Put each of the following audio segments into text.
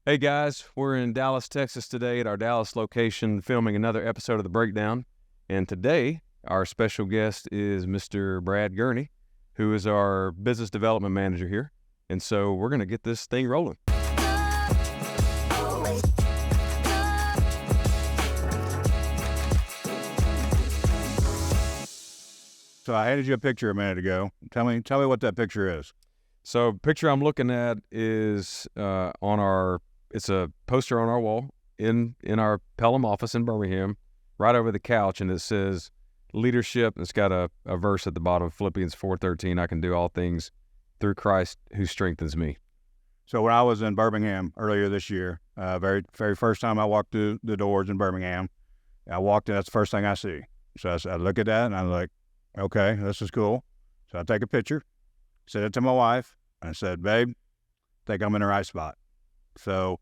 Hey guys, we're in Dallas, Texas today at our Dallas location filming another episode of The Breakdown. And today, our special guest is Mr. Brad Gurney, who is our business development manager here. And so we're going to get this thing rolling. So I handed you a picture a minute ago. Tell me what that picture is. So picture I'm looking at is it's a poster on our wall in our Pelham office in Birmingham, right over the couch, and it says leadership, and it's got a verse at the bottom, Philippians 4:13, I can do all things through Christ who strengthens me. So when I was in Birmingham earlier this year, very first time I walked through the doors in Birmingham, I walked in, that's the first thing I see. So I look at that and I'm like, okay, this is cool. So I take a picture, sent it to my wife, and I said, babe, I think I'm in the right spot. So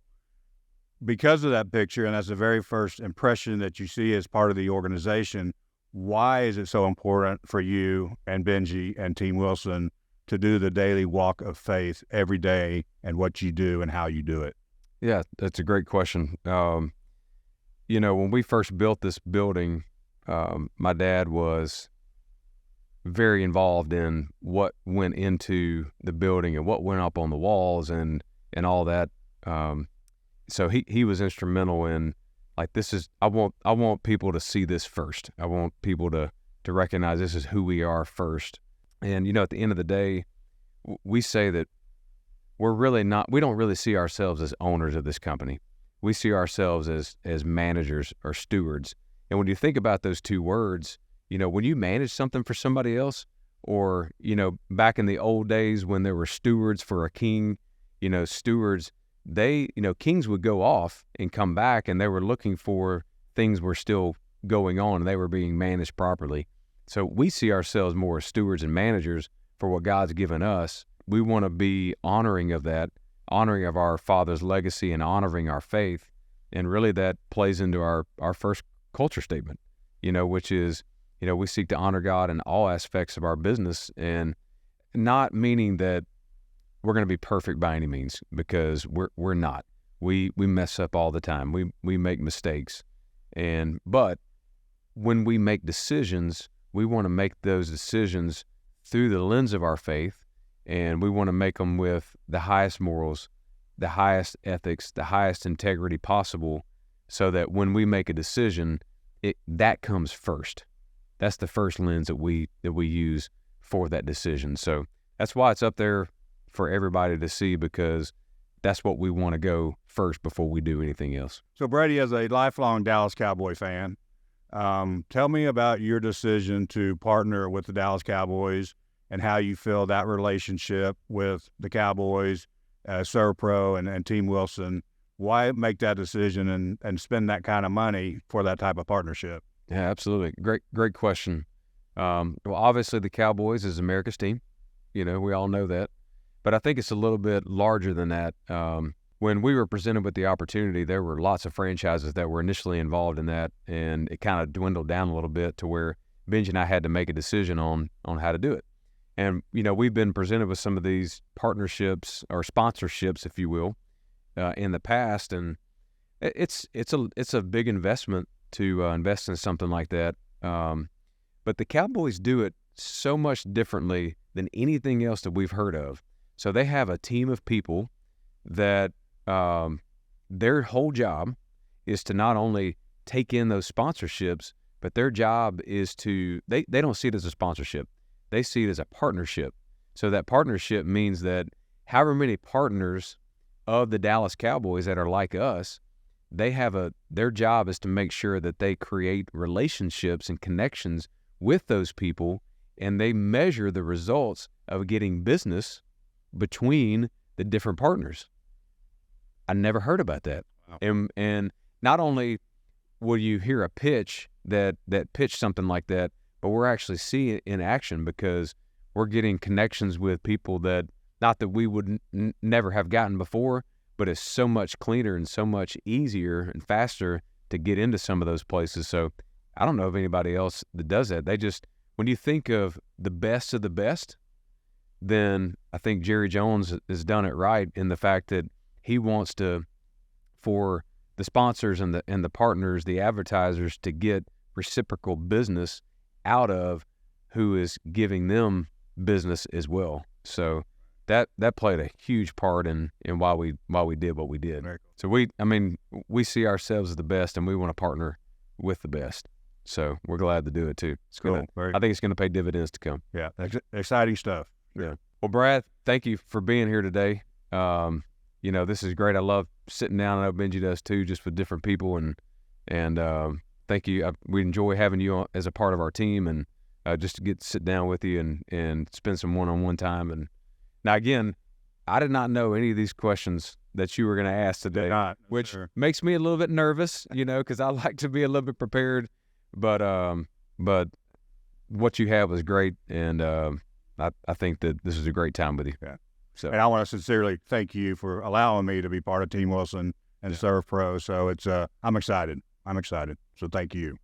because of that picture, and that's the very first impression that you see as part of the organization, why is it so important for you and Benji and Team Wilson to do the daily walk of faith every day and what you do and how you do it? Yeah, that's a great question. When we first built this building, my dad was very involved in what went into the building and what went up on the walls and all that. So he was instrumental in, like, I want people to see this first. I want people to recognize this is who we are first. And, at the end of the day, we say that we don't really see ourselves as owners of this company. We see ourselves as managers or stewards. And when you think about those two words, when you manage something for somebody else, or, back in the old days when there were stewards for a king, stewards, kings would go off and come back, and they were looking for things were still going on and they were being managed properly. So we see ourselves more as stewards and managers for what God's given us. We want to be honoring of that, honoring of our Father's legacy and honoring our faith. And really that plays into our first culture statement, which is, we seek to honor God in all aspects of our business, and not meaning that we're going to be perfect by any means, because we're not. We mess up all the time. We make mistakes. But when we make decisions, we want to make those decisions through the lens of our faith, and we want to make them with the highest morals, the highest ethics, the highest integrity possible, so that when we make a decision, that comes first. That's the first lens that we use for that decision. So that's why it's up there for everybody to see, because that's what we want to go first before we do anything else. So Brady, as a lifelong Dallas Cowboy fan, tell me about your decision to partner with the Dallas Cowboys and how you feel that relationship with the Cowboys, SERVPRO and Team Wilson. Why make that decision and spend that kind of money for that type of partnership? Yeah, absolutely. Great question. Well, obviously the Cowboys is America's team. We all know that. But I think it's a little bit larger than that. When we were presented with the opportunity, there were lots of franchises that were initially involved in that, and it kind of dwindled down a little bit to where Benji and I had to make a decision on how to do it. And, we've been presented with some of these partnerships or sponsorships, if you will, in the past, and it's a big investment to invest in something like that. But the Cowboys do it so much differently than anything else that we've heard of. So they have a team of people that their whole job is to not only take in those sponsorships, but their job is to, they don't see it as a sponsorship. They see it as a partnership. So that partnership means that however many partners of the Dallas Cowboys that are like us, their job is to make sure that they create relationships and connections with those people, and they measure the results of getting business between the different partners. I never heard about that. Wow. And not only will you hear a pitch that pitch something like that, but we're actually seeing it in action, because we're getting connections with people that, not that we would never have gotten before, but it's so much cleaner and so much easier and faster to get into some of those places. So I don't know of anybody else that does that. When you think of the best, then I think Jerry Jones has done it right in the fact that he wants to for the sponsors and the partners, the advertisers, to get reciprocal business out of who is giving them business as well. So that played a huge part in why we did what we did. Very cool. So we see ourselves as the best, and we want to partner with the best. So we're glad to do it too. It's Cool. I think it's going to pay dividends to come. Yeah, exciting stuff. Yeah. Well, Brad, thank you for being here today. This is great. I love sitting down. I know Benji does too, just with different people. And thank you. We enjoy having you as a part of our team, and just to get to sit down with you and spend some one-on-one time. And now, again, I did not know any of these questions that you were going to ask today, which makes me a little bit nervous, because I like to be a little bit prepared. But what you have was great, and I think that this is a great time with you. Yeah. So, and I want to sincerely thank you for allowing me to be part of Team Wilson and SERVPRO. So it's I'm excited. So thank you.